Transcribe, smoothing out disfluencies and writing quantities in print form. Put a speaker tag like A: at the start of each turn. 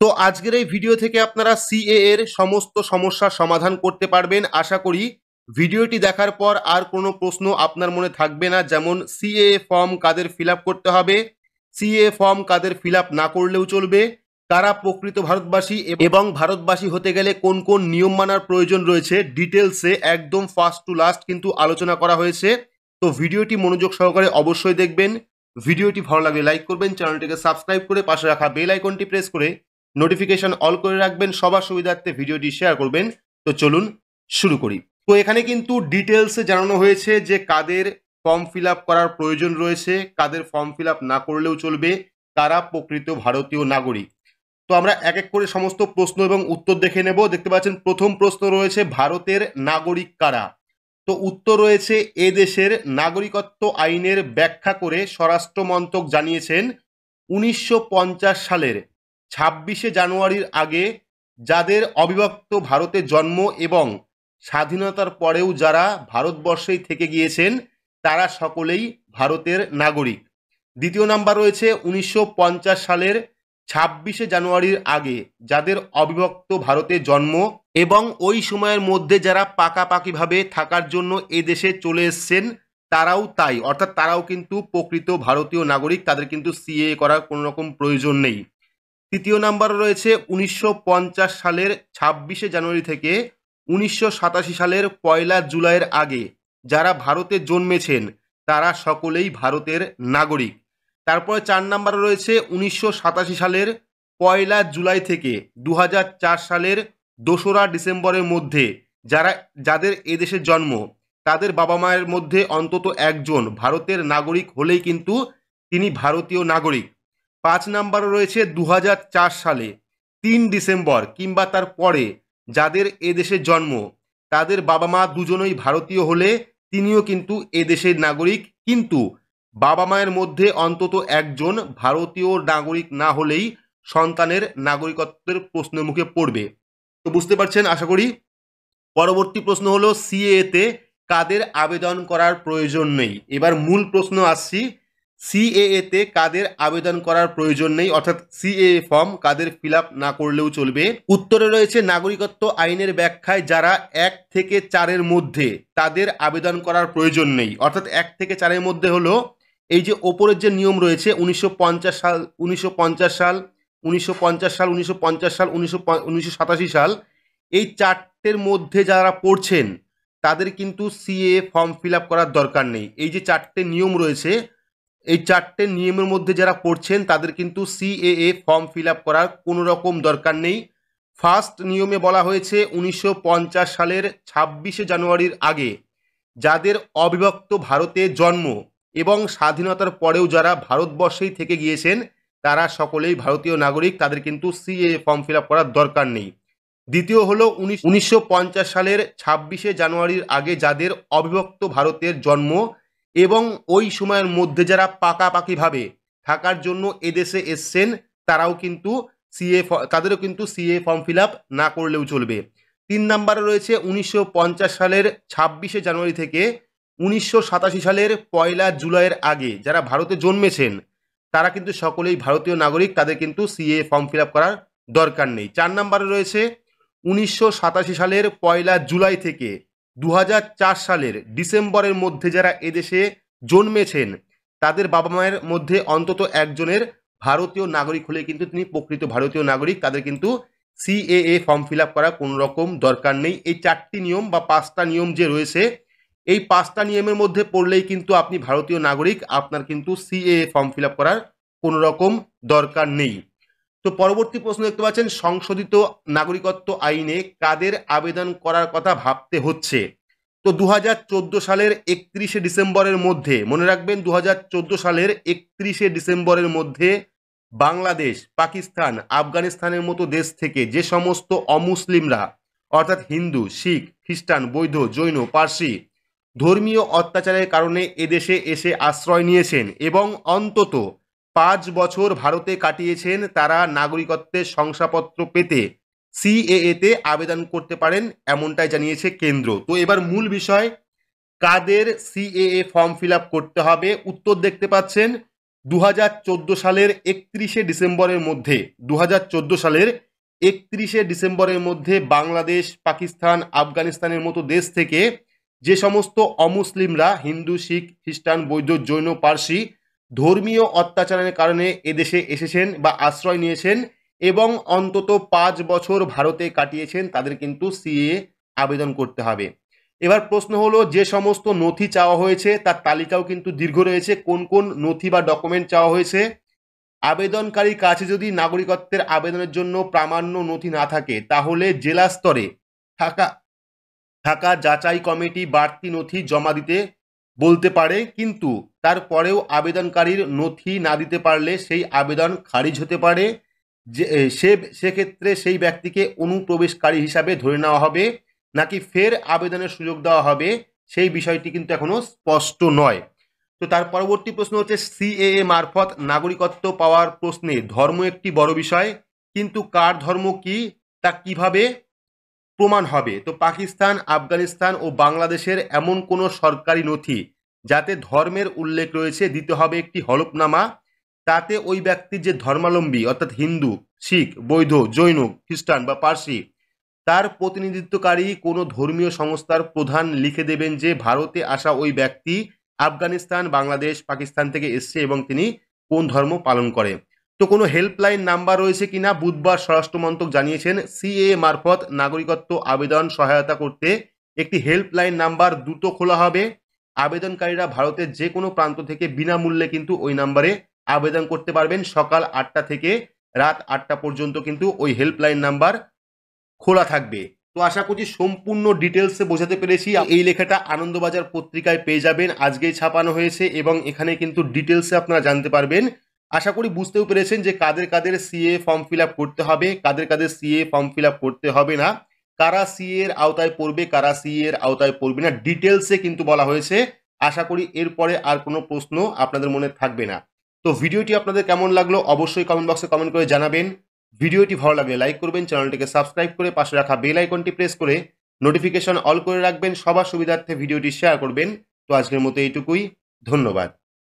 A: তো আজকের এই ভিডিও থেকে আপনারা সিএএ এর সমস্ত সমস্যার সমাধান করতে পারবেন। আশা করি ভিডিওটি দেখার পর আর কোনো প্রশ্ন আপনার মনে থাকবে না, যেমন সিএএ ফর্ম কাদের ফিল আপ করতে হবে, সিএএ ফর্ম কাদের ফিল আপ না করলেও চলবে, কারা প্রকৃত ভারতবাসী এবং ভারতবাসী হতে গেলে কোন কোন নিয়ম মানার প্রয়োজন রয়েছে, ডিটেলসে একদম ফার্স্ট টু লাস্ট কিন্তু আলোচনা করা হয়েছে। তো ভিডিওটি মনোযোগ সহকারে অবশ্যই দেখবেন। ভিডিওটি ভালো লাগলে লাইক করবেন, চ্যানেলটিকে সাবস্ক্রাইব করে পাশে রাখা বেল আইকনটি প্রেস করে নোটিফিকেশন অল করে রাখবেন, সবার সুবিধার্থে ভিডিওটি শেয়ার করবেন। তো চলুন শুরু করি। তো এখানে কিন্তু ডিটেলসে জানানো হয়েছে যে কাদের ফর্ম ফিল আপ করার প্রয়োজন রয়েছে, কাদের ফর্ম ফিল আপ না করলেও চলবে, কারা প্রকৃত ভারতীয় নাগরিক। তো আমরা এক এক করে সমস্ত প্রশ্ন এবং উত্তর দেখে নেব। দেখতে পাচ্ছেন প্রথম প্রশ্ন রয়েছে, ভারতের নাগরিক কারা। তো উত্তর রয়েছে, এ দেশের নাগরিকত্ব আইনের ব্যাখ্যা করে স্বরাষ্ট্র মন্ত্রক জানিয়েছেন 1950 সালের 26শে জানুয়ারির আগে যাদের অবিভক্ত ভারতে জন্ম এবং স্বাধীনতার পরেও যারা ভারতবর্ষেই থেকে গিয়েছেন তারা সকলেই ভারতের নাগরিক। দ্বিতীয় নাম্বার রয়েছে, 1950 সালের 26শে জানুয়ারির আগে যাদের অবিভক্ত ভারতে জন্ম এবং ওই সময়ের মধ্যে যারা পাকাপাকিভাবে থাকার জন্য এদেশে চলে এসছেন তারাও তাই, অর্থাৎ তারাও কিন্তু প্রকৃত ভারতীয় নাগরিক, তাদের কিন্তু সিএএ করার কোনো রকম প্রয়োজন নেই। তৃতীয় নাম্বার রয়েছে, 1950 সালের 26শে জানুয়ারি থেকে 1987 সালের 1 জুলাইয়ের আগে যারা ভারতে জন্মেছেন তারা সকলেই ভারতের নাগরিক। তারপরে 4 নাম্বার রয়েছে, 1987 সালের 1 জুলাই থেকে 2004 সালের 2রা ডিসেম্বরের মধ্যে যাদের এদেশে জন্ম তাদের বাবা মায়ের মধ্যে অন্তত একজন ভারতের নাগরিক হলেই কিন্তু তিনি ভারতীয় নাগরিক। 5 নাম্বারে রয়েছে, 2004 সালে 3 ডিসেম্বর কিংবা তার পরে যাদের এদেশে জন্ম তাদের বাবা মা দুজনেই ভারতীয় হলে তিনিও কিন্তু এদেশের নাগরিক, কিন্তু বাবা মায়ের মধ্যে অন্তত একজন ভারতীয় নাগরিক না হলেই সন্তানের নাগরিকত্বের প্রশ্নের মুখে পড়বে। তো বুঝতে পারছেন আশা করি। পরবর্তী প্রশ্ন হলো, সিএএ তে কাদের আবেদন করার প্রয়োজন নেই। এবার মূল প্রশ্ন আসছি, সিএএ তে কাদের আবেদন করার প্রয়োজন নেই, অর্থাৎ সিএএ ফর্ম কাদের ফিল আপ না করলেও চলবে। উত্তরে রয়েছে, নাগরিকত্ব আইনের ব্যাখ্যায় যারা 1 থেকে 4-এর মধ্যে তাদের আবেদন করার প্রয়োজন নেই। অর্থাৎ 1 থেকে 4-এর মধ্যে হলো এই যে ওপরের যে নিয়ম রয়েছে 1950 সাল, 1950 সাল, 1950 সাল, 1950 সাল, 1987 সাল, এই 4টের মধ্যে যারা পড়ছেন তাদের কিন্তু সিএএ ফর্ম ফিল আপ করার দরকার নেই। এই যে 4টে নিয়ম রয়েছে, এই 4টে নিয়মের মধ্যে যারা পড়ছেন তাদের কিন্তু সিএএ ফর্ম ফিল আপ করার কোনো রকম দরকার নেই। ফার্স্ট নিয়মে বলা হয়েছে, 1950 সালের 26শে জানুয়ারির আগে যাদের অবিভক্ত ভারতে জন্ম এবং স্বাধীনতার পরেও যারা ভারতবর্ষেই থেকে গিয়েছেন তারা সকলেই ভারতীয় নাগরিক, তাদের কিন্তু সিএএ ফর্ম ফিল আপ করার দরকার নেই। দ্বিতীয় হলো, 1950 সালের 26শে জানুয়ারির আগে যাদের অবিভক্ত ভারতের জন্ম এবং ওই সময়ের মধ্যে যারা পাকাপাকিভাবে থাকার জন্য এদেশে এসছেন তারাও কিন্তু তাদেরও কিন্তু সিএএ ফর্ম ফিল আপ না করলেও চলবে। 3 নাম্বারে রয়েছে, 1950 সালের 26শে জানুয়ারি থেকে 1987 সালের 1 জুলাইয়ের আগে যারা ভারতে জন্মেছেন তারা কিন্তু সকলেই ভারতীয় নাগরিক, তাদের কিন্তু সিএএ ফর্ম ফিল আপ করার দরকার নেই। 4 নাম্বারে রয়েছে, 1987 সালের 1 জুলাই থেকে 2004 সালের ডিসেম্বরের মধ্যে যারা এদেশে জন্মেছেন তাদের বাবা মায়ের মধ্যে অন্তত একজনের ভারতীয় নাগরিক হলে কিন্তু তিনি প্রকৃত ভারতীয় নাগরিক, তাদের কিন্তু সিএএ ফর্ম ফিল আপ করার কোনো রকম দরকার নেই। এই 4টি নিয়ম বা 5টা নিয়ম যে রয়েছে এই 5টা নিয়মের মধ্যে পড়লেই কিন্তু আপনি ভারতীয় নাগরিক, আপনার কিন্তু সিএএ ফর্ম ফিল আপ করার কোনো রকম দরকার নেই। তো পরবর্তী প্রশ্ন দেখতে পাচ্ছেন, সংশোধিত নাগরিকত্ব আইনে কাদের আবেদন করার কথা ভাবতে হচ্ছে। তো 2014 সালের 31শে ডিসেম্বরের মধ্যে, মনে রাখবেন 2014 সালের 31শে ডিসেম্বরের মধ্যে বাংলাদেশ, পাকিস্তান, আফগানিস্তানের মতো দেশ থেকে যে সমস্ত অমুসলিমরা অর্থাৎ হিন্দু, শিখ, খ্রিস্টান, বৌদ্ধ, জৈন, পার্সি ধর্মীয় অত্যাচারের কারণে এদেশে এসে আশ্রয় নিয়েছেন এবং অন্তত 5 বছর ভারতে কাটিয়েছেন তারা নাগরিকত্বের শংসাপত্র পেতে সিএএ তে আবেদন করতে পারেন, এমনটাই জানিয়েছে কেন্দ্র। তো এবার মূল বিষয়, কাদের সিএএ ফর্ম ফিল আপ করতে হবে। উত্তর দেখতে পাচ্ছেন, 2014 সালের 31শে ডিসেম্বরের মধ্যে 2014 সালের 31শে ডিসেম্বরের মধ্যে বাংলাদেশ, পাকিস্তান, আফগানিস্তানের মতো দেশ থেকে যে সমস্ত অমুসলিমরা হিন্দু, শিখ, খ্রিস্টান, বৌদ্ধ, জৈন, পার্সি ধর্মীয় অত্যাচারের কারণে এদেশে এসেছেন বা আশ্রয় নিয়েছেন এবং অন্তত 5 বছর ভারতে কাটিয়েছেন, তাদের কিন্তু সিএএ আবেদন করতে হবে। এবার প্রশ্ন হলো, যে সমস্ত নথি চাওয়া হয়েছে তার তালিকাও কিন্তু দীর্ঘ রয়েছে। কোন কোন নথি বা ডকুমেন্ট চাওয়া হয়েছে? আবেদনকারীর কাছে যদি নাগরিকত্বের আবেদনের জন্য প্রামাণ্য নথি না থাকে তাহলে জেলা স্তরে থাকা থাকা যাচাই কমিটি বাড়তি নথি জমা দিতে বলতে পারে, কিন্তু তারপরেও আবেদনকারীর নথি না দিতে পারলে সেই আবেদন খারিজ হতে পারে। যে সেক্ষেত্রে সেই ব্যক্তিকে অনুপ্রবেশকারী হিসাবে ধরে নেওয়া হবে নাকি ফের আবেদনের সুযোগ দেওয়া হবে, সেই বিষয়টি কিন্তু এখনো স্পষ্ট নয়। তো তার পরবর্তী প্রশ্ন হচ্ছে, সিএএ মারফত নাগরিকত্ব পাওয়ার প্রশ্নে ধর্ম একটি বড় বিষয়, কিন্তু কার ধর্ম কি তা কিভাবে প্রমাণ হবে? তো পাকিস্তান, আফগানিস্তান ও বাংলাদেশের এমন কোনো সরকারি নথি যাতে ধর্মের উল্লেখ রয়েছে দিতে হবে একটি হলফনামা। তাতে ওই ব্যক্তির যে ধর্মাবলম্বী অর্থাৎ হিন্দু, শিখ, বৌদ্ধ, জৈন, খ্রিস্টান বা পার্সি তার প্রতিনিধিত্বকারী কোনো ধর্মীয় সংস্থার প্রধান লিখে দেবেন যে ভারতে আসা ওই ব্যক্তি আফগানিস্তান, বাংলাদেশ, পাকিস্তান থেকে এসছে এবং তিনি কোন ধর্ম পালন করে। তো কোনো হেল্পলাইন নাম্বার রয়েছে কিনা? বুধবার স্বরাষ্ট্র মন্ত্রক জানিয়েছেন সিএএ মারফত নাগরিকত্ব আবেদন সহায়তা করতে একটি হেল্পলাইন নাম্বার দ্রুত খোলা হবে। আবেদনকারীরা ভারতের যে কোনো প্রান্ত থেকে বিনামূল্যে কিন্তু ওই নাম্বারে আবেদন করতে পারবেন। সকাল 8টা থেকে রাত 8টা পর্যন্ত কিন্তু ওই হেল্পলাইন নাম্বার খোলা থাকবে। তো আশা করছি সম্পূর্ণ ডিটেলসে বোঝাতে পেরেছি। এই লেখাটা আনন্দবাজার পত্রিকায় পেয়ে যাবেন, আজকেই ছাপানো হয়েছে এবং এখানে কিন্তু ডিটেলসে আপনারা জানতে পারবেন। আশা করি বুঝতেও পেরেছেন যে কাদের কাদের সিএ ফর্ম ফিল আপ করতে হবে, কাদের কাদের সিএ ফর্ম ফিল আপ করতে হবে না, কারা সিএ এর আওতায় পড়বে, কারা সিএ এর আওতায় পড়বে না, ডিটেলসে কিন্তু বলা হয়েছে। আশা করি এরপরে আর কোনো প্রশ্ন আপনাদের মনে থাকবে না। তো ভিডিওটি আপনাদের কেমন লাগলো অবশ্যই কমেন্ট বক্সে কমেন্ট করে জানাবেন। ভিডিওটি ভালো লাগলে লাইক করবেন, চ্যানেলটিকে সাবস্ক্রাইব করে পাশে রাখা বেল আইকনটি প্রেস করে নোটিফিকেশন অল করে রাখবেন। সবার সুবিধার্থে ভিডিওটি শেয়ার করবেন। তো আজকের মতো এইটুকুই, ধন্যবাদ।